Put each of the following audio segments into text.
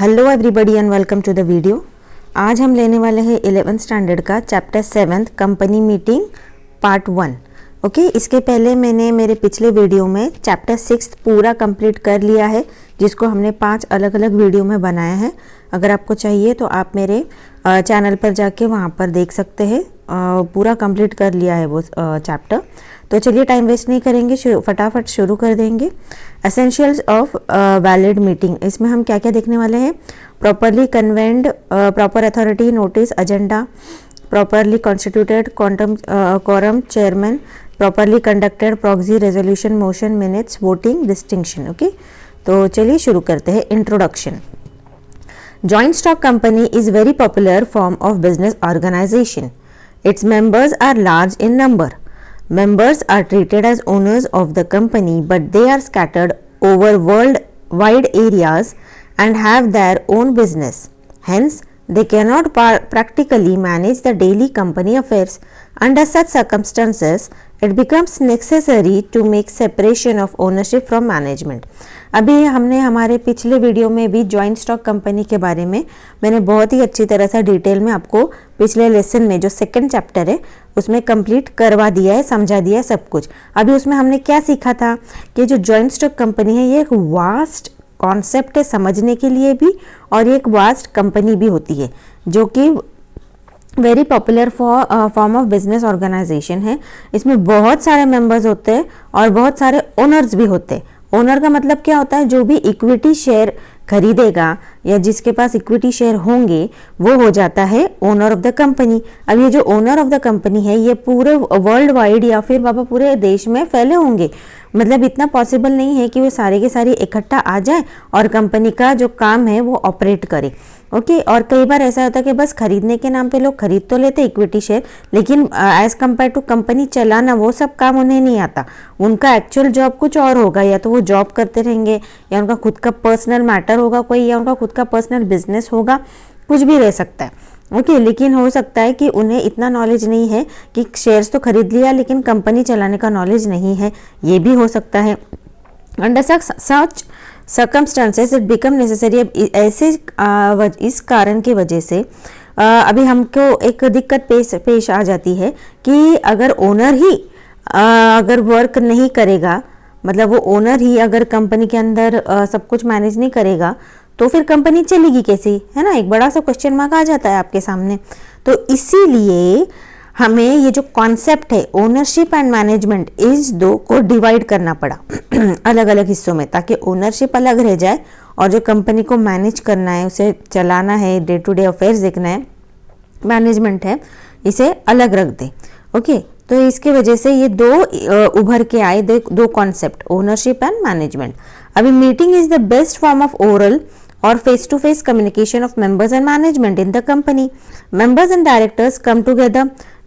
Hello everybody and welcome to the video. आज हम लेने वाले हैं 11th स्टैंडर्ड का chapter 7 company meeting part 1। Okay, इसके पहले मैंने मेरे पिछले वीडियो में चैप्टर 6 पूरा कंप्लीट कर लिया है, जिसको हमने 5 अलग अलग वीडियो में बनाया है। अगर आपको चाहिए तो आप मेरे चैनल पर जाके वहाँ पर देख सकते हैं। पूरा कंप्लीट कर लिया है वो चैप्टर। तो चलिए टाइम वेस्ट नहीं करेंगे, फटाफट शुरू कर देंगे। एसेंशियल्स ऑफ वैलिड मीटिंग, इसमें हम क्या क्या देखने वाले हैं। Properly convened, proper authority, notice, agenda, properly constituted, quorum, chairman, properly conducted, proxy, resolution, motion, minutes, voting, distinction. Okay, तो चलिए शुरू करते हैं। Introduction. Joint stock company is very popular form of business organization. Its members are large in number. Members are treated as owners of the company, but they are scattered over worldwide areas and have their own business. Hence, they cannot practically manage the daily company affairs. Under such circumstances, it becomes necessary to make separation of ownership from management. अभी हमने हमारे पिछले video में भी joint stock company के बारे में मैंने बहुत ही अच्छी तरह से डिटेल में आपको पिछले लेसन में जो सेकंड चैप्टर है उसमें कंप्लीट करवा दिया है, समझा दिया है सब कुछ। अभी उसमें हमने क्या सीखा था कि जो जॉइंट स्टॉक कंपनी है ये एक वास्ट कॉन्सेप्ट है समझने के लिए भी, और ये एक वास्ट कंपनी भी होती है जो कि very popular form of business organisation है। इसमें बहुत सारे मेंबर्स होते हैं और बहुत सारे ओनर्स भी होते हैं। ओनर का मतलब क्या होता है, जो भी इक्विटी शेयर खरीदेगा या जिसके पास इक्विटी शेयर होंगे वो हो जाता है ओनर ऑफ द कंपनी। अब ये जो ओनर ऑफ द कंपनी है ये पूरे वर्ल्ड वाइड या फिर बाबा पूरे देश में फैले होंगे। मतलब इतना पॉसिबल नहीं है कि वो सारे के सारे इकट्ठा आ जाए और कंपनी का जो काम है वो ऑपरेट करे। ओके, और कई बार ऐसा होता है कि बस खरीदने के नाम पे लोग खरीद तो लेते इक्विटी शेयर, लेकिन एज कंपेयर टू कंपनी चलाना वो सब काम उन्हें नहीं आता। उनका एक्चुअल जॉब कुछ और होगा, या तो वो जॉब करते रहेंगे या उनका खुद का पर्सनल मैटर होगा कोई, या उनका खुद का पर्सनल बिजनेस होगा, कुछ भी रह सकता है। ओके, लेकिन हो सकता है कि उन्हें इतना नॉलेज नहीं है कि शेयर्स तो खरीद लिया लेकिन कंपनी चलाने का नॉलेज नहीं है, ये भी हो सकता है। Under such circumstances it become necessary, ऐसे इस कारण की वजह से अभी हमको एक दिक्कत पेश आ जाती है कि अगर ओनर ही अगर वर्क नहीं करेगा, मतलब वो ओनर ही अगर कंपनी के अंदर सब कुछ मैनेज नहीं करेगा तो फिर कंपनी चलेगी कैसे, है ना। एक बड़ा सा क्वेश्चन मार्क आ जाता है आपके सामने। तो इसीलिए हमें ये जो कॉन्सेप्ट है ओनरशिप एंड मैनेजमेंट, इस दो को डिवाइड करना पड़ा अलग अलग हिस्सों में, ताकि ओनरशिप अलग रह जाए और जो कंपनी को मैनेज करना है, उसे चलाना है, डे टू डे अफेयर्स देखना है, मैनेजमेंट है, इसे अलग रख दे। ओके, तो इसकी वजह से ये दो उभर के आए, दो कॉन्सेप्ट, ओनरशिप एंड मैनेजमेंट। अभी meeting is the best form of oral or face-to-face communication of members and management in the company. Members and directors come together,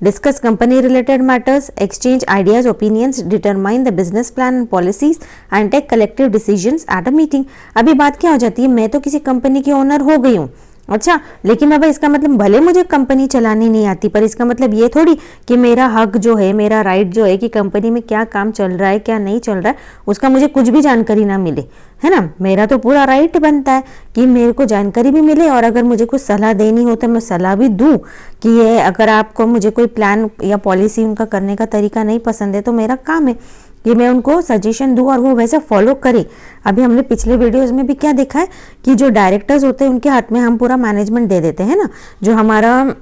discuss company-related matters, exchange ideas, opinions, determine the business plan and policies, and take collective decisions at a meeting. अभी बात क्या हो जाती है, मैं तो किसी company की ओनर हो गई हूँ, अच्छा, लेकिन अब इसका मतलब भले मुझे कंपनी चलानी नहीं आती, पर इसका मतलब ये थोड़ी कि मेरा हक जो है, मेरा राइट जो है कि कंपनी में क्या काम चल रहा है क्या नहीं चल रहा है उसका मुझे कुछ भी जानकारी ना मिले, है ना। मेरा तो पूरा राइट बनता है कि मेरे को जानकारी भी मिले, और अगर मुझे कुछ सलाह देनी हो तो मैं सलाह भी दूं कि ये अगर आपको मुझे कोई प्लान या पॉलिसी उनका करने का तरीका नहीं पसंद है तो मेरा काम है कि मैं उनको सजेशन दूं और वो वैसे फॉलो करें। अभी हमने पिछले वीडियोस में भी क्या देखा है कि जो डायरेक्टर्स होते हैं उनके हाथ में हम पूरा मैनेजमेंट दे देते हैं ना। जो हमारा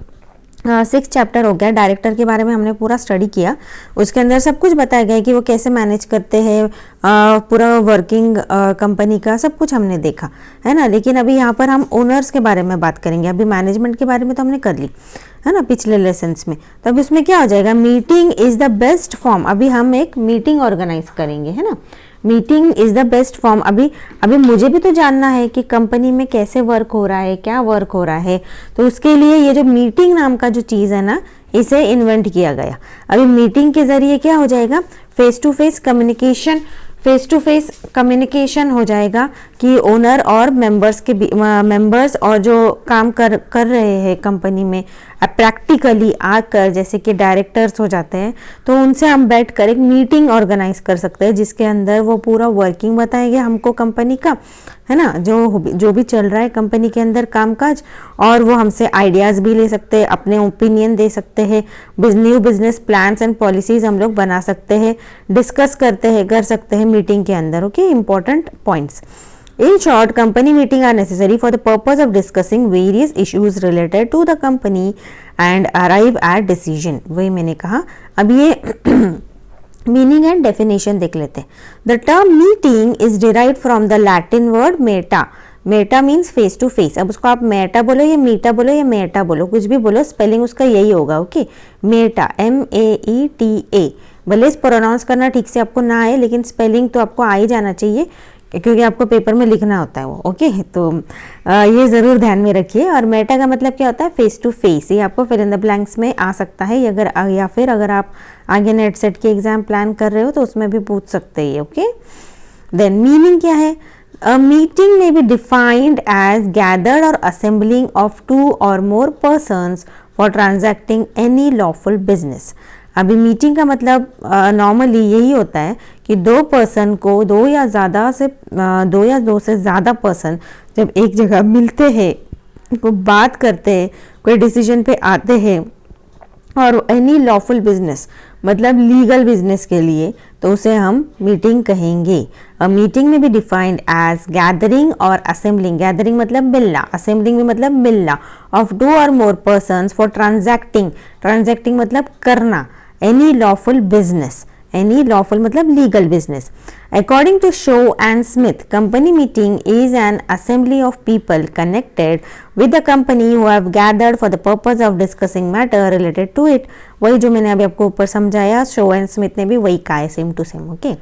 6 चैप्टर हो गया डायरेक्टर के बारे में, हमने पूरा स्टडी किया, उसके अंदर सब कुछ बताया गया है कि वो कैसे मैनेज करते हैं, पूरा वर्किंग कंपनी का सब कुछ हमने देखा है ना। लेकिन अभी यहाँ पर हम ओनर्स के बारे में बात करेंगे। अभी मैनेजमेंट के बारे में तो हमने कर ली है ना पिछले लेसन्स में। तो अब इसमें क्या हो जाएगा, meeting is the best form. अभी हम एक मीटिंग ऑर्गेनाइज करेंगे, है ना। Meeting is the best form. अभी मुझे भी तो जानना है कि कंपनी में कैसे वर्क हो रहा है, क्या वर्क हो रहा है, तो उसके लिए ये जो मीटिंग नाम का जो चीज़ है ना, इसे इन्वेंट किया गया। अभी मीटिंग के जरिए क्या हो जाएगा, फेस टू फेस कम्युनिकेशन हो जाएगा कि ओनर और मेंबर्स और जो काम कर रहे हैं कंपनी में प्रैक्टिकली आकर, जैसे कि डायरेक्टर्स हो जाते हैं, तो उनसे हम बैठ कर एक मीटिंग ऑर्गेनाइज कर सकते हैं जिसके अंदर वो पूरा वर्किंग बताएंगे हमको कंपनी का, है ना, जो भी चल रहा है कंपनी के अंदर कामकाज, और वो हमसे आइडियाज़ भी ले सकते हैं, अपने ओपिनियन दे सकते हैं, new business plans and policies हम लोग बना सकते हैं, डिस्कस कर सकते हैं मीटिंग के अंदर। Okay, important points. In short, company meeting are necessary for the purpose of discussing various issues related to the company and arrive at decision। वही मैंने कहा। अब ये मीनिंग एंड डेफिनेशन देख लेते हैं। The term meeting is derived from the Latin word meta. Meta means face to face. अब उसको आप मेटा बोलो या मीटा बोलो या मेटा बोलो, कुछ भी बोलो, स्पेलिंग उसका यही होगा। Okay, Meta, MEETA। भले इस प्रोनाउंस करना ठीक से आपको ना आए, लेकिन स्पेलिंग तो आपको आ ही जाना चाहिए, क्योंकि आपको पेपर में लिखना होता है वो। ओके, तो ये ज़रूर ध्यान में रखिए। और मेटा का मतलब क्या होता है? Face to face. ये आपको फिल इन द ब्लैंक्स में आ सकता है, या फिर अगर आप आगे नेट सेट के एग्जाम प्लान कर रहे हो तो उसमें भी पूछ सकते हैं। ओके, देन मीनिंग क्या है? अ मीटिंग में बी डिफाइंड एज गैदर्ड और assembling of 2 or more persons for transacting any lawful business. अभी मीटिंग का मतलब नॉर्मली यही होता है कि 2 पर्सन को, 2 या दो से ज़्यादा पर्सन जब एक जगह मिलते हैं, को बात करते हैं, कोई डिसीजन पे आते हैं, और एनी लॉफुल बिजनेस मतलब लीगल बिजनेस के लिए, तो उसे हम मीटिंग कहेंगे। अ मीटिंग में भी डिफाइंड एज गैदरिंग और असेंबलिंग। गैदरिंग मतलब मिलना, असेंबलिंग में मतलब मिलना, of 2 or more persons for transacting. Transacting मतलब करना, any lawful business. Any lawful मतलब legal business. According to Shaw and Smith, company meeting is an assembly of people connected with the company who have gathered for the purpose of discussing matter related to it। वही जो मैंने अभी आपको ऊपर समझाया, show and Smith ने भी वही कहा है, same to same. Okay,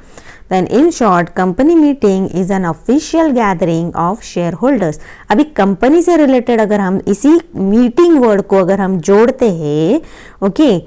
then in short, company meeting is an official gathering of shareholders. अभी कंपनी से रिलेटेड अगर हम इसी मीटिंग वर्ड को अगर हम जोड़ते हैं, ओके,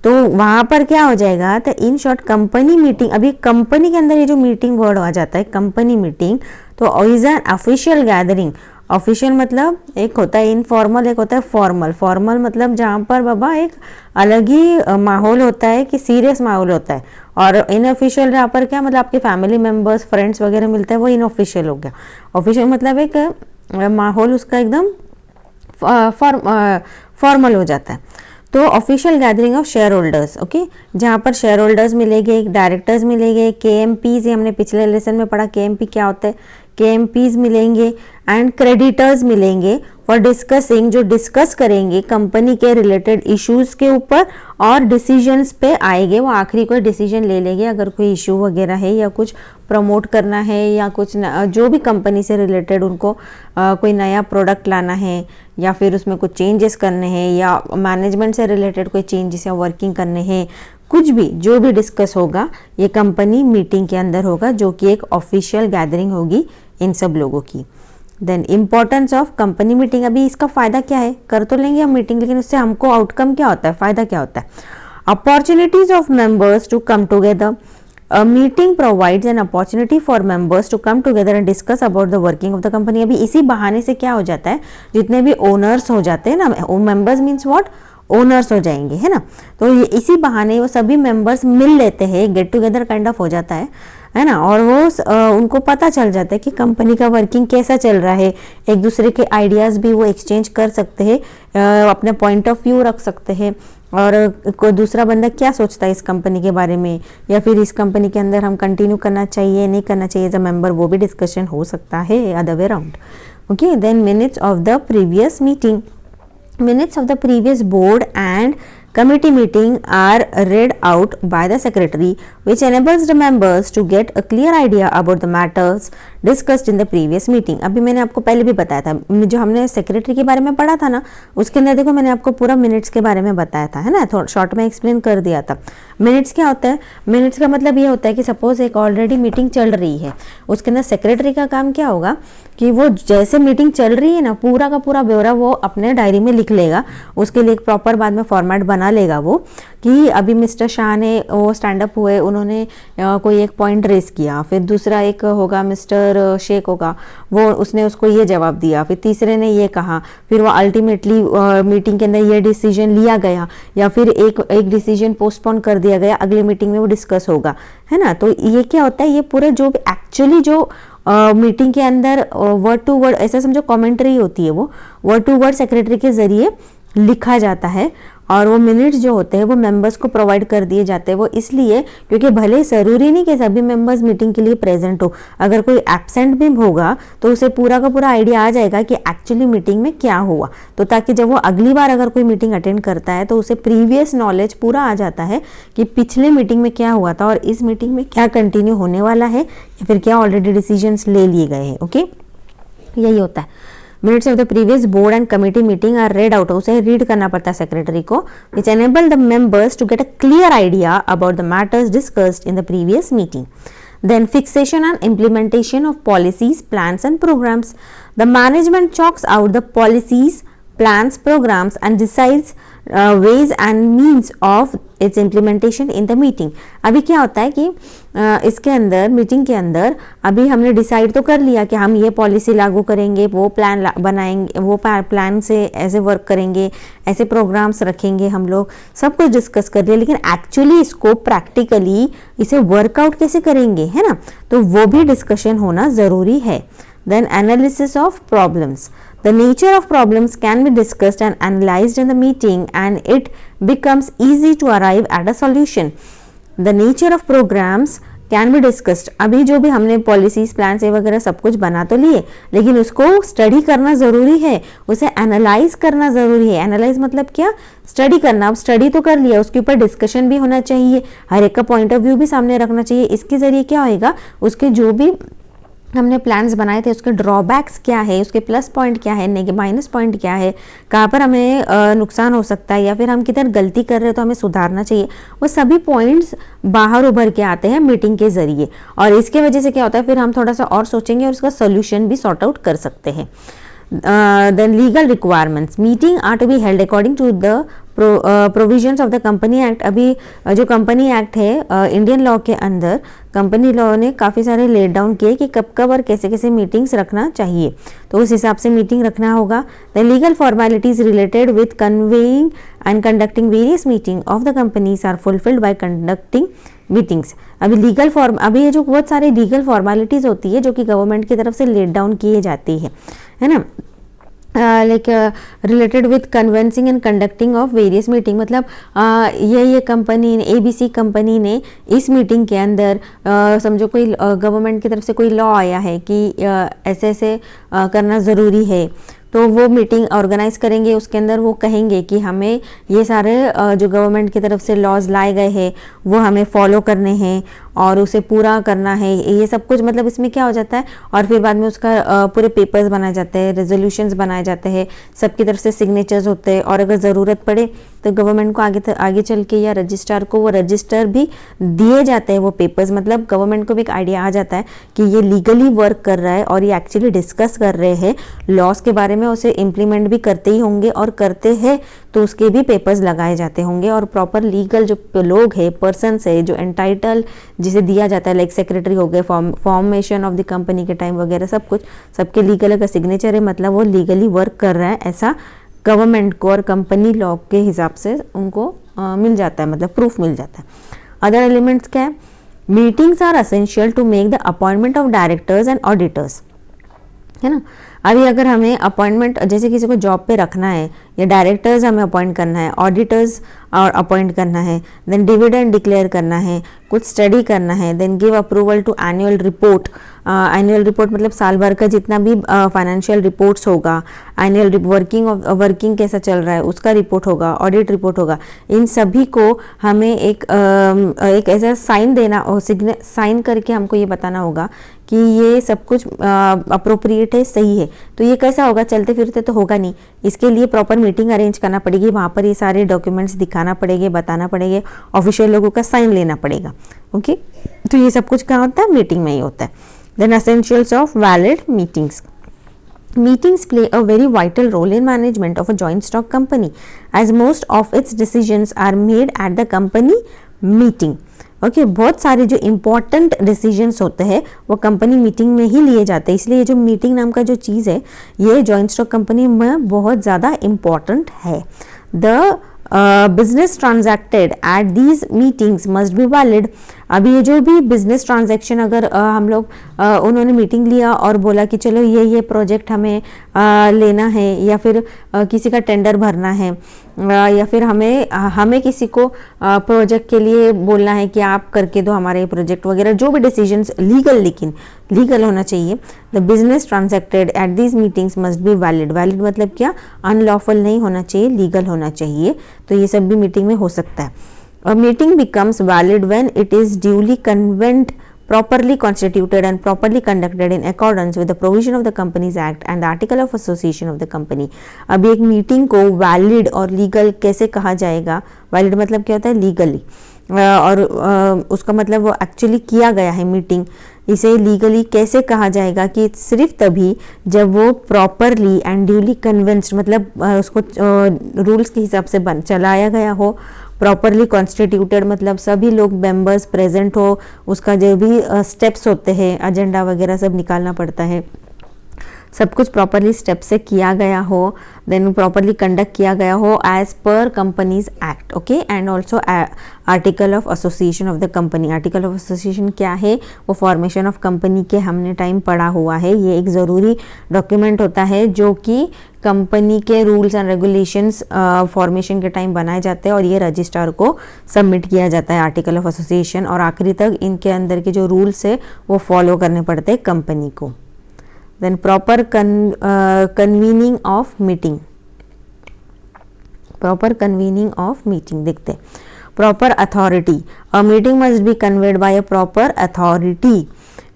तो वहाँ पर क्या हो जाएगा? तो इन शॉर्ट कंपनी मीटिंग, अभी कंपनी के अंदर ये जो मीटिंग वर्ड आ जाता है कंपनी मीटिंग, तो is an official gathering. Official मतलब एक होता है इनफॉर्मल, एक होता है फॉर्मल। फॉर्मल मतलब जहाँ पर बाबा एक अलग ही माहौल होता है, कि सीरियस माहौल होता है। और इनऑफिशियल जहाँ पर क्या मतलब आपके फैमिली मेम्बर्स, फ्रेंड्स वगैरह मिलते हैं, वो इनऑफिशियल हो गया। ऑफिशियल मतलब एक माहौल उसका एकदम फॉर्मल हो जाता है। तो official gathering of share holders, okay, जहाँ पर शेयर होल्डर्स मिलेंगे, डायरेक्टर्स मिलेंगे, KMPs, ये हमने पिछले लेसन में पढ़ा KMP क्या होता है, KMPs मिलेंगे, एंड क्रेडिटर्स मिलेंगे फॉर डिस्कसिंग, जो डिस्कस करेंगे कंपनी के रिलेटेड इश्यूज के ऊपर, और डिसीजंस पे आएंगे, वो आखिरी कोई डिसीजन ले लेंगे अगर कोई इशू वगैरह है, या कुछ प्रमोट करना है, या कुछ जो भी कंपनी से रिलेटेड उनको कोई नया प्रोडक्ट लाना है, या फिर उसमें कुछ चेंजेस करने हैं, या मैनेजमेंट से रिलेटेड कोई चेंजेस या वर्किंग करने हैं, कुछ भी जो भी डिस्कस होगा ये कंपनी मीटिंग के अंदर होगा, जो कि एक ऑफिशियल गैदरिंग होगी इन सब लोगों की। Then importance of company meeting. अभी इसका फायदा क्या है? कर तो लेंगे हम मीटिंग, लेकिन उससे हमको आउटकम क्या होता है, फायदा क्या होता है? Opportunities of members to come together. A meeting provides an opportunity for members to come together and discuss about the working of the company। अभी इसी बहाने से क्या हो जाता है, जितने भी ओनर्स हो जाते हैं ना, मेंबर्स मीन्स व्हाट, ओनर्स हो जाएंगे, है ना, तो ये इसी बहाने वो सभी मेंबर्स मिल लेते हैं, गेट टुगेदर काइंड ऑफ हो जाता है ना, और वो उनको पता चल जाता है कि कंपनी का वर्किंग कैसा चल रहा है, एक दूसरे के आइडियाज़ भी वो एक्सचेंज कर सकते हैं, अपने पॉइंट ऑफ व्यू रख सकते हैं, और कोई दूसरा बंदा क्या सोचता है इस कंपनी के बारे में, या फिर इस कंपनी के अंदर हम कंटिन्यू करना चाहिए नहीं करना चाहिए एज अ मेंबर, वो भी डिस्कशन हो सकता है other way round. Okay, then minutes of the previous meeting. Minutes of the previous board and committee meeting are read out by the secretary, which enables the members to get a clear idea about the matters discussed in the previous meeting। अभी मैंने आपको पहले भी बताया था, जो हमने secretary के बारे में पढ़ा था ना, उसके अंदर देखो मैंने आपको पूरा मिनट्स के बारे में बताया था, है ना, थोड़ा शॉर्ट में एक्सप्लेन कर दिया था। मिनट्स क्या होता है? मिनट्स का मतलब ये होता है कि सपोज एक ऑलरेडी मीटिंग चल रही है, उसके अंदर सेक्रेटरी का काम क्या होगा कि वो जैसे मीटिंग चल रही है ना, पूरा का पूरा ब्यौरा वो अपने डायरी में लिख लेगा, उसके लिए एक प्रॉपर बाद में फॉर्मेट बना लेगा वो, कि अभी मिस्टर शाह ने वो स्टैंड अप हुए, उन्होंने कोई एक पॉइंट रेस किया, फिर दूसरा एक होगा मिस्टर शेख होगा, वो उसने उसको ये जवाब दिया, फिर तीसरे ने ये कहा, फिर वो अल्टीमेटली मीटिंग के अंदर ये डिसीजन लिया गया, या फिर एक डिसीजन पोस्टपोन कर दिया गया, अगले मीटिंग में वो डिस्कस होगा, है ना। तो ये क्या होता है, ये पूरे जो एक्चुअली जो मीटिंग के अंदर वर्ड टू वर्ड, ऐसा समझो कमेंट्री होती है, वो वर्ड टू वर्ड सेक्रेटरी के जरिए लिखा जाता है और वो मिनट्स जो होते हैं वो मेंबर्स को प्रोवाइड कर दिए जाते हैं। वो इसलिए क्योंकि भले ज़रूरी नहीं कि सभी मेंबर्स मीटिंग के लिए प्रेजेंट हो, अगर कोई एब्सेंट भी होगा तो उसे पूरा का पूरा आइडिया आ जाएगा कि एक्चुअली मीटिंग में क्या हुआ, तो ताकि जब वो अगली बार अगर कोई मीटिंग अटेंड करता है तो उसे प्रीवियस नॉलेज पूरा आ जाता है कि पिछले मीटिंग में क्या हुआ था और इस मीटिंग में क्या कंटिन्यू होने वाला है या फिर क्या ऑलरेडी डिसीजंस ले लिए गए हैं। ओके, यही होता है। Minutes of the previous board and committee meeting are read out, उसे रीड करना पड़ता है सेक्रेटरी को, which enable the members to get a clear idea about the matters discussed in the previous meeting. Then fixation and implementation of policies, plans and programs. The management chalks out the policies, plans, programs and decides ways and means of its implementation in the meeting. अभी क्या होता है कि इसके अंदर meeting के अंदर अभी हमने डिसाइड तो कर लिया कि हम ये पॉलिसी लागू करेंगे, वो प्लान बनाएंगे, वो प्लान से ऐसे वर्क करेंगे, ऐसे प्रोग्राम्स रखेंगे, हम लोग सब कुछ डिस्कस कर लिया, लेकिन एक्चुअली इसको प्रैक्टिकली इसे वर्कआउट कैसे करेंगे, है ना, तो वो भी डिस्कशन होना ज़रूरी है. Then analysis of problems. The nature of problems can be discussed and analyzed in the meeting and it becomes easy to arrive at a solution. The nature of programs can be discussed. अभी जो भी हमने policies plans वगैरह सब कुछ बना तो लिए, लेकिन उसको स्टडी करना ज़रूरी है, उसे एनालाइज करना ज़रूरी है. एनालाइज मतलब क्या, स्टडी करना. अब स्टडी तो कर लिया, उसके ऊपर डिस्कशन भी होना चाहिए, हर एक का पॉइंट ऑफ व्यू भी सामने रखना चाहिए. इसके ज़रिए क्या होएगा, उसके जो भी हमने प्लान्स बनाए थे उसके ड्रॉबैक्स क्या है, उसके प्लस पॉइंट क्या है, माइनस पॉइंट क्या है, कहाँ पर हमें नुकसान हो सकता है या फिर हम किधर गलती कर रहे हैं तो हमें सुधारना चाहिए, वो सभी पॉइंट्स बाहर उभर के आते हैं मीटिंग के ज़रिए. और इसके वजह से क्या होता है, फिर हम थोड़ा सा और सोचेंगे और उसका सोल्यूशन भी सॉर्ट आउट कर सकते हैं. Then legal requirements. Meeting are to be held according to the provisions of the company act. अभी जो कंपनी एक्ट है इंडियन लॉ के अंदर, कंपनी लॉ ने काफ़ी सारे लेट डाउन किए कि कब कब और कैसे कैसे मीटिंग्स रखना चाहिए, तो उस हिसाब से मीटिंग रखना होगा. The legal formalities related with conveying and conducting various meeting of the companies are fulfilled by conducting meetings. अभी ये जो बहुत सारे लीगल फॉर्मेलिटीज़ होती है जो कि गवर्नमेंट की तरफ से लेट डाउन किए जाती है ना, like related with convincing and conducting of various meeting. मतलब ये कंपनी ने, ABC कंपनी ने इस मीटिंग के अंदर समझो कोई गवर्नमेंट की तरफ से कोई लॉ आया है कि ऐसे ऐसे करना ज़रूरी है, तो वो मीटिंग ऑर्गेनाइज करेंगे. उसके अंदर वो कहेंगे कि हमें ये सारे जो गवर्नमेंट की तरफ से लॉज लाए गए हैं वो हमें फॉलो करने हैं और उसे पूरा करना है, ये सब कुछ. मतलब इसमें क्या हो जाता है, और फिर बाद में उसका पूरे पेपर्स बनाए जाते हैं, रेजोल्यूशंस बनाए जाते हैं, सबकी तरफ से सिग्नेचर्स होते हैं, और अगर ज़रूरत पड़े तो गवर्नमेंट को आगे चल के या रजिस्ट्रार को वो रजिस्टर भी दिए जाते हैं वो पेपर्स. मतलब गवर्नमेंट को भी एक आइडिया आ जाता है कि ये लीगली वर्क कर रहा है और ये एक्चुअली डिस्कस कर रहे हैं लॉस के बारे में, उसे इम्प्लीमेंट भी करते ही होंगे, और करते हैं तो उसके भी पेपर्स लगाए जाते होंगे. और प्रॉपर लीगल जो लोग हैं, पर्सन्स है जो एंटाइटल जिसे दिया जाता है, लाइक सेक्रेटरी हो गए, फॉर्मेशन ऑफ द कंपनी के टाइम वगैरह सब कुछ, सबके लीगल का सिग्नेचर है, मतलब वो लीगली वर्क कर रहा है, ऐसा गवर्नमेंट को और कंपनी लॉ के हिसाब से उनको मिल जाता है, मतलब प्रूफ मिल जाता है. अदर एलिमेंट्स क्या है, meetings are essential to make the appointment of directors and auditors, है ना. अभी अगर हमें अपॉइंटमेंट, जैसे किसी को जॉब पे रखना है या डायरेक्टर्स हमें अपॉइंट करना है, ऑडिटर्स और अपॉइंट करना है, देन डिविडेंड डिक्लेयर करना है, कुछ स्टडी करना है, then give approval to annual report. Annual report मतलब साल भर का जितना भी फाइनेंशियल रिपोर्ट्स होगा, एनुअल वर्किंग कैसा चल रहा है उसका रिपोर्ट होगा, ऑडिट रिपोर्ट होगा. इन सभी को हमें एक ऐसा साइन देना और साइन करके हमको ये बताना होगा कि ये सब कुछ अप्रोप्रिएट है, सही है. तो ये कैसा होगा, चलते फिरते तो होगा नहीं, इसके लिए प्रॉपर मीटिंग अरेंज करना पड़ेगी, वहाँ पर ये सारे डॉक्यूमेंट्स दिखाना पड़ेंगे, बताना पड़ेंगे, ऑफिशियल लोगों का साइन लेना पड़ेगा. ओके, तो ये सब कुछ कहाँ होता है, मीटिंग में ही होता है. Then essentials of valid meetings. Meetings play a very vital role in management of a joint stock company as most of its decisions are made at the company meeting. Okay, बहुत सारे जो important decisions होते हैं वो company meeting में ही लिए जाते हैं, इसलिए जो मीटिंग नाम का जो चीज़ है ये जॉइंट स्टॉक कंपनी में बहुत ज़्यादा इम्पॉर्टेंट है. The business transacted at these meetings must be valid अभी ये जो भी बिजनेस ट्रांजैक्शन अगर हम लोग उन्होंने मीटिंग लिया और बोला कि चलो ये प्रोजेक्ट हमें लेना है, या फिर किसी का टेंडर भरना है, या फिर हमें किसी को प्रोजेक्ट के लिए बोलना है कि आप करके दो हमारे ये प्रोजेक्ट वगैरह, जो भी डिसीजंस लीगल, लेकिन लीगल होना चाहिए। The business transacted at these meetings must be valid. Valid मतलब क्या? अनलॉफुल नहीं होना चाहिए, लीगल होना चाहिए। तो ये सब भी मीटिंग में हो सकता है। A meeting becomes valid when it is duly convened, properly constituted and properly conducted in accordance with the provision of the Companies Act and the Article of Association of the Company। अभी एक meeting को valid और legal कैसे कहा जाएगा? Valid मतलब क्या होता है? लीगली, और उसका मतलब वो एक्चुअली किया गया है मीटिंग। इसे लीगली कैसे कहा जाएगा? कि सिर्फ तभी जब वो प्रॉपरली एंड ड्यूली कन्विंस्ड, मतलब उसको रूल्स के हिसाब से चलाया गया हो। प्रॉपरली कॉन्स्टिट्यूटेड मतलब सभी लोग मेंबर्स प्रेजेंट हो, उसका जो भी स्टेप्स होते हैं, एजेंडा वगैरह सब निकालना पड़ता है, सब कुछ प्रॉपरली स्टेप से किया गया हो, देन प्रॉपरली कंडक्ट किया गया हो एज पर companies act. Okay, and also article of association of the company. Article of association क्या है? वो फॉर्मेशन ऑफ कंपनी के हमने टाइम पढ़ा हुआ है। ये एक ज़रूरी डॉक्यूमेंट होता है जो कि कंपनी के रूल्स एंड रेगुलेशंस फॉर्मेशन के टाइम बनाए जाते हैं और ये रजिस्ट्रार को सबमिट किया जाता है, आर्टिकल ऑफ एसोसिएशन, और आखिरी तक इनके अंदर के जो रूल्स है वो फॉलो करने पड़ते हैं कंपनी को। Then proper convening of meeting. Proper convening of meeting देखते हैं। Proper authority. A meeting must be conveyed by a proper authority,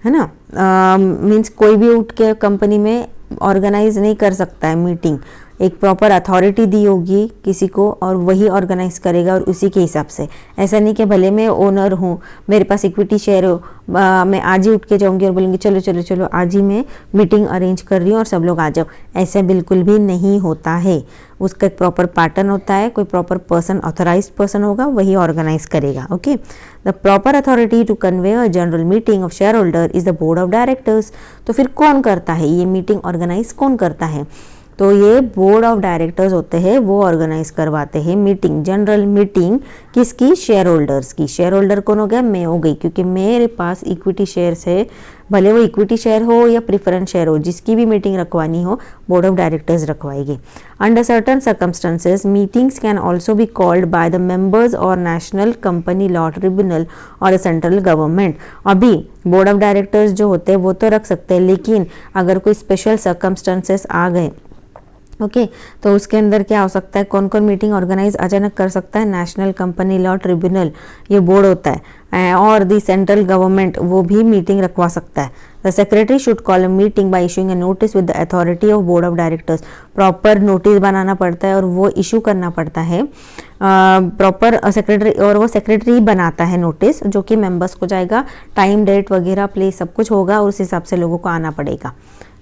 है ना। मीन्स कोई भी उठ के कंपनी में ऑर्गेनाइज नहीं कर सकता है मीटिंग, एक प्रॉपर अथॉरिटी दी होगी किसी को और वही ऑर्गेनाइज करेगा और उसी के हिसाब से। ऐसा नहीं कि भले मैं ओनर हूँ, मेरे पास इक्विटी शेयर हो, मैं आज ही उठ के जाऊँगी और बोलूँगी चलो चलो चलो आज ही मैं मीटिंग अरेंज कर रही हूँ और सब लोग आ जाओ। ऐसा बिल्कुल भी नहीं होता है। उसका एक प्रॉपर पैटर्न होता है, कोई प्रॉपर पर्सन, ऑथराइज्ड पर्सन होगा, वही ऑर्गेनाइज करेगा। Okay, the proper authority to convey a general meeting of shareholder is the board of directors. तो फिर कौन करता है ये मीटिंग ऑर्गेनाइज? कौन करता है? तो ये बोर्ड ऑफ डायरेक्टर्स होते हैं, वो ऑर्गेनाइज करवाते हैं मीटिंग, जनरल मीटिंग। किसकी? शेयर होल्डर्स की। शेयर होल्डर कौन हो गया? मैं हो गई, क्योंकि मेरे पास इक्विटी शेयर्स है, भले वो इक्विटी शेयर हो या प्रेफरेंस शेयर हो, जिसकी भी मीटिंग रखवानी हो बोर्ड ऑफ डायरेक्टर्स रखवाएगी। Under certain circumstances meetings can also be called by the members और नेशनल कंपनी लॉ ट्रिब्यूनल और सेंट्रल गवर्नमेंट। अभी बोर्ड ऑफ डायरेक्टर्स जो होते हैं वो तो रख सकते हैं, लेकिन अगर कोई स्पेशल सर्कमस्टेंसेस आ गए, ओके, तो उसके अंदर क्या हो सकता है? कौन कौन मीटिंग ऑर्गेनाइज अचानक कर सकता है? नेशनल कंपनी लॉ ट्रिब्यूनल, ये बोर्ड होता है, और दी सेंट्रल गवर्नमेंट, वो भी मीटिंग रखवा सकता है। The secretary should call a meeting by issuing a notice with the authority of board of directors. Proper notice बनाना पड़ता है और वो इशू करना पड़ता है प्रॉपर सेक्रेटरी, और वो सेक्रेटरी बनाता है नोटिस, जो कि मेंबर्स को जाएगा, टाइम डेट वगैरह प्लेस सब कुछ होगा और उस हिसाब से लोगों को आना पड़ेगा।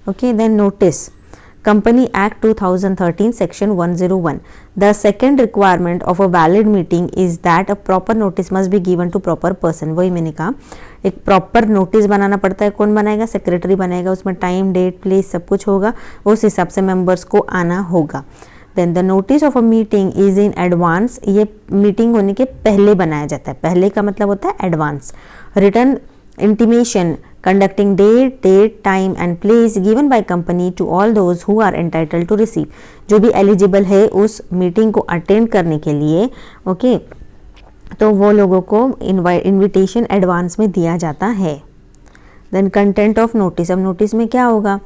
Okay, then notice. Company Act 2013 Section 101. The second requirement of a valid meeting is that a proper notice must be given to proper person. वही मैंने कहा, एक प्रॉपर नोटिस बनाना पड़ता है। कौन बनाएगा? सेक्रेटरी बनाएगा, उसमें टाइम डेट प्लेस सब कुछ होगा, उस हिसाब से मेंबर्स को आना होगा। Then the notice of a meeting is in advance. ये मीटिंग होने के पहले बनाया जाता है। पहले का मतलब होता है advance. Written intimation conducting date, time and place given by company to all those who are entitled to receive। जो भी एलिजिबल है उस मीटिंग को अटेंड करने के लिए, ओके, तो वो लोगों को इनविटेशन एडवांस में दिया जाता है। Then content of notice. अब नोटिस में क्या होगा?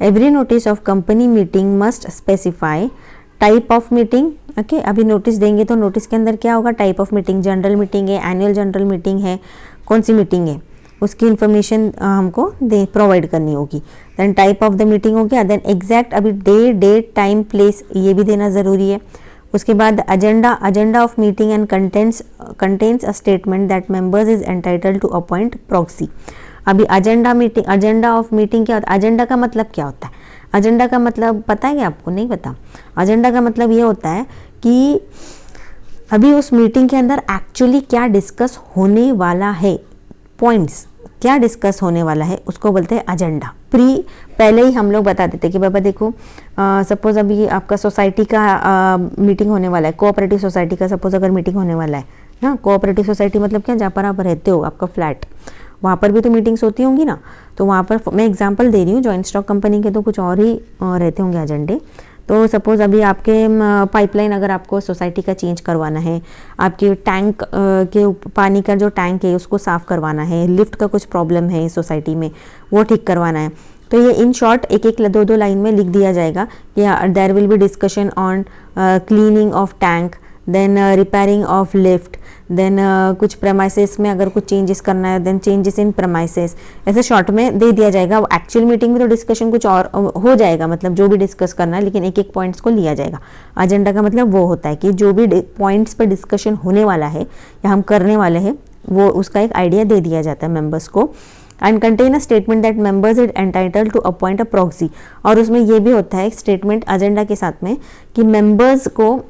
Every notice of company meeting must specify type of meeting. Okay, अभी नोटिस देंगे तो नोटिस के अंदर क्या होगा? Type of meeting, general meeting है, एनुअल जनरल मीटिंग है, कौन सी मीटिंग है उसकी इन्फॉर्मेशन हमको प्रोवाइड करनी होगी। Then type of the meeting हो गया। देन एग्जैक्ट अभी डेट टाइम प्लेस ये भी देना ज़रूरी है। उसके बाद agenda of meeting and contains a statement that members is entitled to appoint proxy. अभी अजेंडा ऑफ मीटिंग क्या होता है? एजेंडा का मतलब क्या होता है? एजेंडा का मतलब पता है क्या आपको? नहीं पता। एजेंडा का मतलब ये होता है कि अभी उस मीटिंग के अंदर एक्चुअली क्या डिस्कस होने वाला है, पॉइंट्स क्या डिस्कस होने वाला है, उसको बोलते हैं एजेंडा। पहले ही हम लोग बता देते कि बाबा देखो, सपोज अभी आपका सोसाइटी का मीटिंग होने वाला है, कोऑपरेटिव सोसाइटी का सपोज अगर मीटिंग होने वाला है, हाँ, कोऑपरेटिव सोसाइटी मतलब क्या, जहाँ पर आप रहते हो, आपका फ्लैट, वहाँ पर भी तो मीटिंग्स होती होंगी ना। तो वहाँ पर मैं एग्जांपल दे रही हूँ, जॉइंट स्टॉक कंपनी के तो कुछ और ही रहते होंगे एजेंडे। तो सपोज अभी आपके पाइपलाइन अगर आपको सोसाइटी का चेंज करवाना है, आपके टैंक के पानी का जो टैंक है उसको साफ़ करवाना है, लिफ्ट का कुछ प्रॉब्लम है सोसाइटी में वो ठीक करवाना है, तो ये इन शॉर्ट एक एक दो दो लाइन में लिख दिया जाएगा कि there will be discussion on cleaning of tank, then repairing of lift, then कुछ प्रेमाइसेस में अगर कुछ चेंजेस करना है, देन चेंजेस इन प्रेमाइसेस, ऐसे शॉर्ट में दे दिया जाएगा। एक्चुअल मीटिंग में तो डिस्कशन कुछ और हो जाएगा, मतलब जो भी डिस्कस करना है, लेकिन एक एक पॉइंट्स को लिया जाएगा। एजेंडा का मतलब वो होता है कि जो भी पॉइंट्स पर डिस्कशन होने वाला है या हम करने वाले हैं वो उसका एक आइडिया दे दिया जाता है मेंबर्स को। And contain a statement that members is entitled to appoint a proxy, और उसमें ये भी होता है एक स्टेटमेंट एजेंडा के साथ में कि मेंबर्स को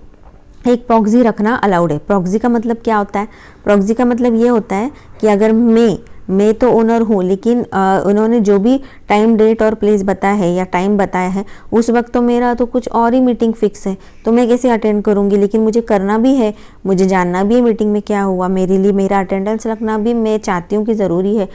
एक प्रॉक्सी रखना अलाउड है। प्रॉक्सी का मतलब क्या होता है, प्रॉक्सी का मतलब ये होता है कि अगर मैं तो ओनर हूँ, लेकिन उन्होंने जो भी टाइम डेट और प्लेस बताया है या टाइम बताया है उस वक्त तो मेरा तो कुछ और ही मीटिंग फिक्स है, तो मैं कैसे अटेंड करूँगी, लेकिन मुझे करना भी है, मुझे जानना भी है मीटिंग में क्या हुआ, मेरे लिए मेरा अटेंडेंस रखना भी मैं चाहती हूँ कि ज़रूरी है,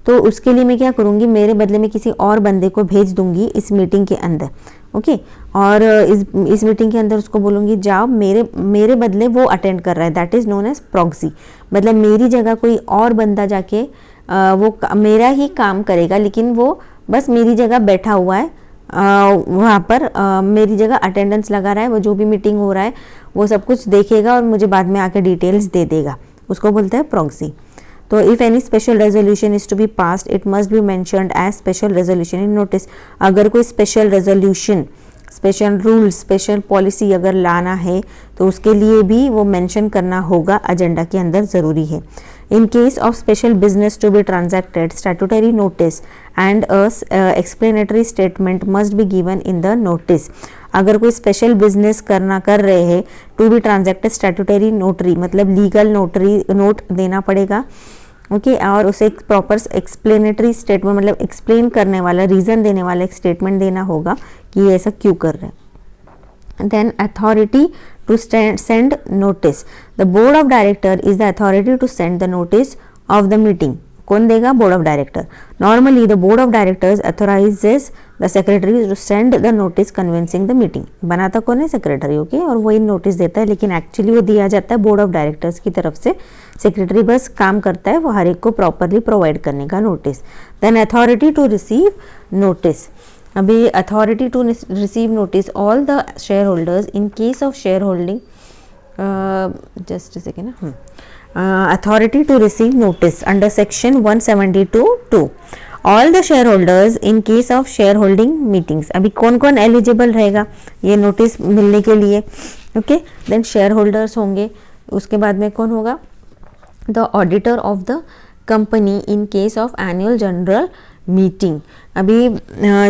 तो उसके लिए मैं क्या करूँगी, मेरे बदले में किसी और बंदे को भेज दूंगी इस मीटिंग के अंदर। ओके, और इस मीटिंग के अंदर उसको बोलूँगी जाओ, मेरे बदले वो अटेंड कर रहा है, that is known as proxy. मतलब मेरी जगह कोई और बंदा जाके वो मेरा ही काम करेगा, लेकिन वो बस मेरी जगह बैठा हुआ है, वहाँ पर मेरी जगह अटेंडेंस लगा रहा है, वो जो भी मीटिंग हो रहा है वो सब कुछ देखेगा और मुझे बाद में आके डिटेल्स दे देगा, उसको बोलते हैं प्रॉक्सी। तो if any special resolution is to be passed it must be mentioned as special resolution in notice. अगर कोई special resolution, special rule, special policy अगर लाना है तो उसके लिए भी वो मेंशन करना होगा, एजेंडा के अंदर ज़रूरी है। In case of special business to be transacted statutory notice and explanatory statement must be given in the notice. अगर कोई स्पेशल बिजनेस कर रहे हैं, to be transacted statutory notary मतलब लीगल नोटरी नोट देना पड़ेगा। ओके, और उसे एक प्रॉपर एक्सप्लेनेटरी स्टेटमेंट मतलब एक्सप्लेन करने वाला, रीज़न देने वाला एक स्टेटमेंट देना होगा कि ये ऐसा क्यों कर रहे हैं। Then authority to send notice, the board of director is the authority to send the notice of the meeting. कौन देगा, board of director. Normally the board of directors authorises the secretary to send the notice convincing the meeting. बनाता कौन है, secretary. Okay, और वही notice देता है, लेकिन एक्चुअली वो दिया जाता है बोर्ड ऑफ डायरेक्टर्स की तरफ से। सेक्रेटरी बस काम करता है वो हर एक को प्रॉपरली प्रोवाइड करने का notice. Then authority to receive notice, अभी authority to receive notice all the shareholders in case of shareholding, just second ना, authority to receive notice under section 172(2) all the shareholders in case of shareholding meetings। अभी कौन कौन eligible रहेगा ये notice मिलने के लिए। Okay, then share holders होंगे, उसके बाद में कौन होगा, the auditor of the company in case of annual general meeting. अभी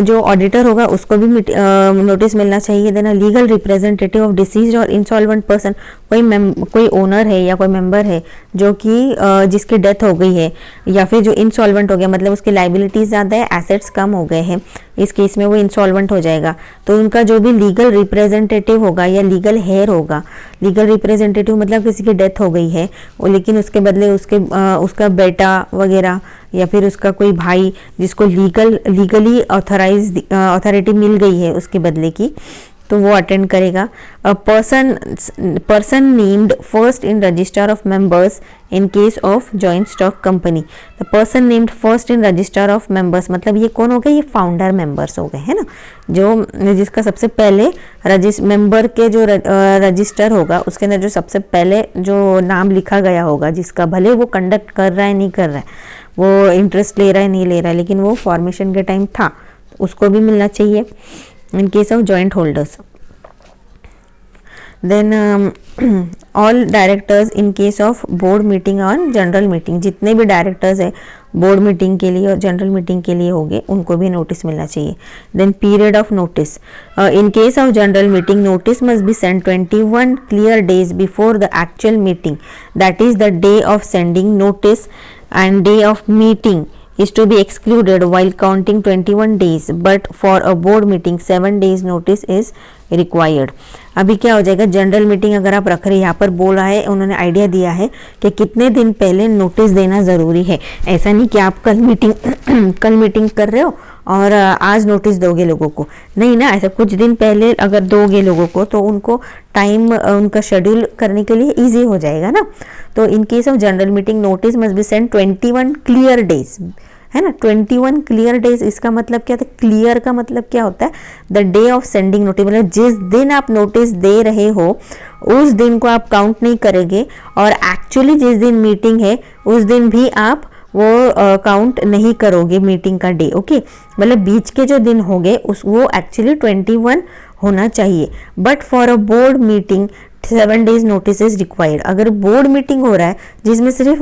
जो ऑडिटर होगा उसको भी नोटिस मिलना चाहिए। Then legal representative of deceased और इंसॉल्वेंट पर्सन, कोई ओनर है या कोई मेंबर है जो कि जिसकी डेथ हो गई है या फिर जो इंसॉल्वेंट हो गया, मतलब उसकी लाइबिलिटीज ज़्यादा है, एसेट्स कम हो गए हैं, इस केस में वो इंसॉल्वेंट हो जाएगा। तो उनका जो भी लीगल रिप्रेजेंटेटिव होगा या लीगल हेयर होगा, लीगल रिप्रेजेंटेटिव मतलब किसी की डेथ हो गई है लेकिन उसके बदले उसका बेटा वगैरह या फिर उसका कोई भाई जिसको लीगली अथॉरिटी मिल गई है उसके बदले की, तो वो अटेंड करेगा। Person named first in register of members in case of joint stock company. The person named first in register of members मतलब ये कौन हो गए, ये फाउंडर मेंबर्स हो गए, है ना, जो जिसका सबसे पहले मेंबर के जो रजिस्टर होगा उसके अंदर जो सबसे पहले जो नाम लिखा गया होगा, जिसका भले वो कंडक्ट कर रहा है नहीं कर रहा है, वो इंटरेस्ट ले रहा है नहीं ले रहा है, लेकिन वो फॉर्मेशन के टाइम था, उसको भी मिलना चाहिए in case of joint holders. Then all directors in case of board meeting और जनरल मीटिंग, जितने भी डायरेक्टर्स है बोर्ड मीटिंग के लिए और जनरल मीटिंग के लिए होंगे उनको भी नोटिस मिलना चाहिए। Then period of notice, in case of general meeting notice must be send 21 clear days before the actual meeting, that is the day of sending notice and day of meeting is to be excluded while counting 21 days, but for a board meeting 7 days notice is required. अभी क्या हो जाएगा, general meeting अगर आप रख रहे हैं, यहाँ पर बोला है, उन्होंने आइडिया दिया है कि कितने दिन पहले नोटिस देना ज़रूरी है। ऐसा नहीं कि आप कल मीटिंग कर रहे हो और आज नोटिस दोगे लोगों को, नहीं ना, ऐसा कुछ दिन पहले अगर दोगे लोगों को तो उनको टाइम उनका शेड्यूल करने के लिए इजी हो जाएगा ना। तो इन case of general meeting notice must be send 21 clear days, है ना, 21 क्लियर डेज। इसका मतलब क्या था, क्लियर का मतलब क्या होता है, the day of sending notice, मतलब जिस दिन आप नोटिस दे रहे हो उस दिन को आप काउंट नहीं करेंगे, और एक्चुअली जिस दिन मीटिंग है उस दिन भी आप वो काउंट नहीं करोगे मीटिंग का डे। ओके, मतलब बीच के जो दिन हो गए उस वो एक्चुअली 21 होना चाहिए। But for a board meeting 7 days notice is required. अगर बोर्ड मीटिंग हो रहा है जिसमें सिर्फ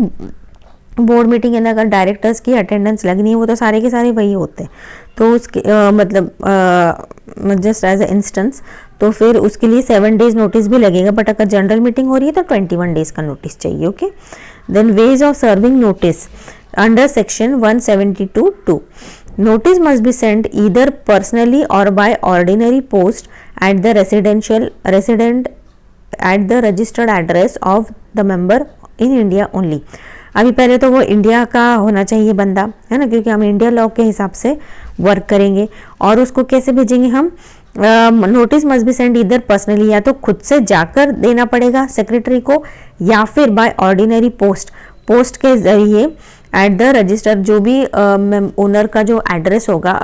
बोर्ड मीटिंग के अंदर अगर डायरेक्टर्स की अटेंडेंस लगनी है, वो तो सारे के सारे वही होते हैं, तो उसके मतलब जस्ट एज ए इंस्टेंस, तो फिर उसके लिए 7 डेज नोटिस भी लगेगा। बट अगर जनरल मीटिंग हो रही है तो 21 डेज का नोटिस चाहिए। Okay, then ways of serving notice under section 172(2). Notice must be sent either personally or by ordinary post at the resident at the registered address of the member in India only। अभी पहले तो वो India का होना चाहिए बंदा, है ना, क्योंकि हम इंडिया लॉ के हिसाब से वर्क करेंगे। और उसको कैसे भेजेंगे हम, नोटिस मस्ट बी सेंड इधर पर्सनली, या तो खुद से जाकर देना पड़ेगा सेक्रेटरी को, या फिर बाय ऑर्डिनरी पोस्ट के जरिए एट द रजिस्टर, जो भी ओनर का जो एड्रेस होगा,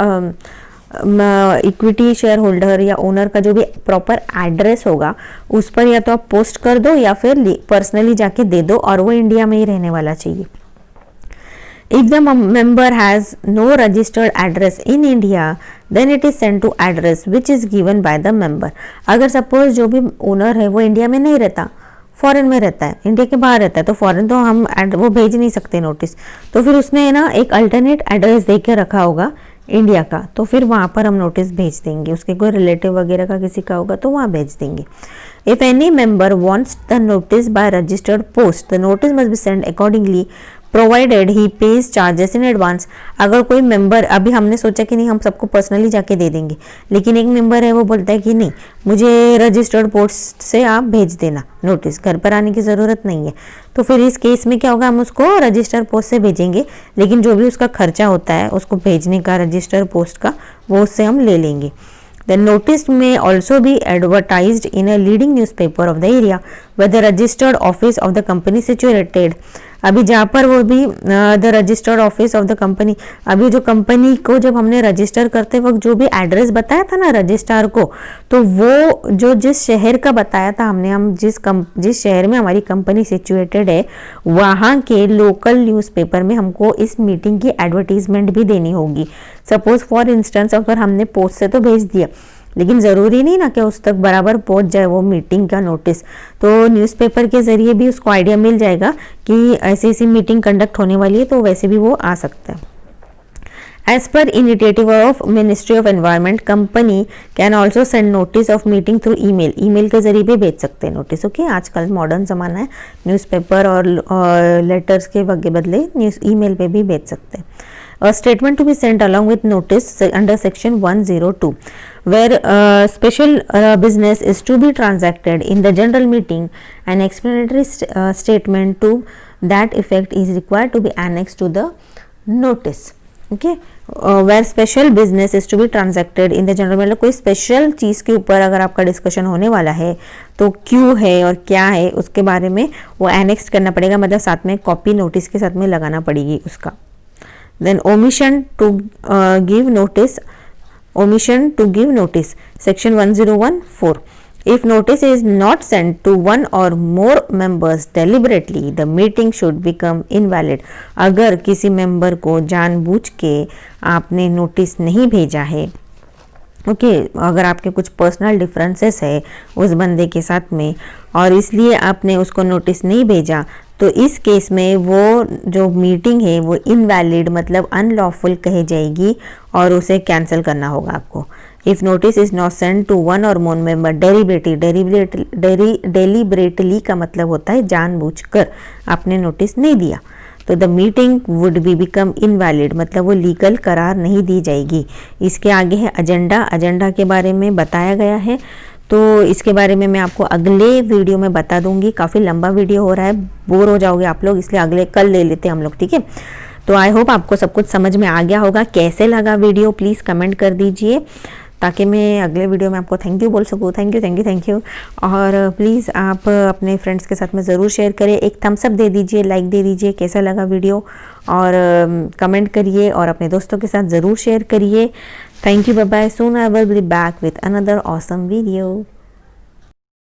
इक्विटी शेयर होल्डर या ओनर का जो भी प्रॉपर एड्रेस होगा उस पर या तो आप पोस्ट कर दो या फिर पर्सनली जाके दे दो, और वो इंडिया में ही रहने वाला चाहिए। If the member has no registered address in India, then it is sent to address which is given by the member। अगर सपोज जो भी ओनर है वो इंडिया में नहीं रहता, फॉरेन में रहता है, इंडिया के बाहर रहता है, तो फॉरेन तो हम वो भेज नहीं सकते नोटिस, तो फिर उसने ना एक अल्टरनेट एड्रेस दे के रखा होगा इंडिया का, तो फिर वहाँ पर हम नोटिस भेज देंगे। उसके कोई रिलेटिव वगैरह का किसी का होगा तो वहाँ भेज देंगे। If any member wants the notice by registered post, the notice must be send accordingly provided he page charges in advance. अगर कोई मेंबर, अभी हमने सोचा कि नहीं हम सबको पर्सनली जाके दे देंगे, लेकिन एक मेंबर है वो बोलता है कि नहीं मुझे रजिस्टर्ड पोस्ट से आप भेज देना नोटिस, घर पर आने की ज़रूरत नहीं है, तो फिर इस केस में क्या होगा, हम उसको रजिस्टर पोस्ट से भेजेंगे, लेकिन जो भी उसका खर्चा होता है उसको भेजने का रजिस्टर पोस्ट का, वो उससे हम ले लेंगे। The notice may also be advertised in a leading newspaper of the area where the registered office of the company situated। अभी जहाँ पर वो भी the registered office of the company, अभी जो कंपनी को जब हमने रजिस्टर करते वक्त जो भी एड्रेस बताया था ना रजिस्ट्रार को, तो वो जो जिस शहर का बताया था हमने, हम जिस शहर में हमारी कंपनी सिचुएटेड है वहाँ के लोकल न्यूज़पेपर में हमको इस मीटिंग की एडवर्टीजमेंट भी देनी होगी। सपोज फॉर इंस्टेंस अगर हमने पोस्ट से तो भेज दिया, लेकिन ज़रूरी नहीं ना कि उस तक बराबर पहुंच जाए वो मीटिंग का नोटिस, तो न्यूज़पेपर के ज़रिए भी उसको आइडिया मिल जाएगा कि ऐसी ऐसी मीटिंग कंडक्ट होने वाली है, तो वैसे भी वो आ सकता है। As per initiative of Ministry of Environment, company can also send notice of meeting through email। Email के जरिए भी भेज सकते हैं नोटिस। ओके, आजकल मॉडर्न ज़माना है, न्यूज़पेपर और लेटर्स के बदले ईमेल पे भी भेज सकते हैं। A statement to be sent along with notice under section 102 where special business is to be transacted in the general meeting, an explanatory statement to that effect is required to be annexed to the notice। Okay, where special business is to be transacted in the general, मतलब कोई special चीज़ के ऊपर अगर आपका discussion होने वाला है तो क्यों है और क्या है उसके बारे में वो एनेक्स करना पड़ेगा, मतलब साथ में कॉपी नोटिस के साथ में लगाना पड़ेगी उसका। Then omission to give notice, section 101(4). If notice is not sent to one or more members deliberately, the meeting should become invalid। अगर किसी मेंबर को जानबूझ के आपने नोटिस नहीं भेजा है, ओके, अगर आपके कुछ पर्सनल डिफरेंसेस है उस बंदे के साथ में और इसलिए आपने उसको नोटिस नहीं भेजा, तो इस केस में वो जो मीटिंग है वो इनवैलिड मतलब अनलॉफुल कही जाएगी और उसे कैंसिल करना होगा आपको। If notice is not send to one or more member deliberately का मतलब होता है जानबूझकर आपने नोटिस नहीं दिया, तो the meeting would be become invalid, मतलब वो लीगल करार नहीं दी जाएगी। इसके आगे है एजेंडा। एजेंडा के बारे में बताया गया है, तो इसके बारे में मैं आपको अगले वीडियो में बता दूंगी। काफ़ी लंबा वीडियो हो रहा है, बोर हो जाओगे आप लोग, इसलिए अगले कल ले लेते हैं हम लोग, ठीक है। तो आई होप आपको सब कुछ समझ में आ गया होगा। कैसे लगा वीडियो प्लीज़ कमेंट कर दीजिए, ताकि मैं अगले वीडियो में आपको थैंक यू बोल सकूँ। Thank you thank you thank you. और प्लीज़ आप अपने फ्रेंड्स के साथ में ज़रूर शेयर करें, एक थम्स अप दे दीजिए, लाइक दे दीजिए कैसा लगा वीडियो, और कमेंट करिए और अपने दोस्तों के साथ ज़रूर शेयर करिए। Thank you, bye bye. Soon I will be back with another awesome video.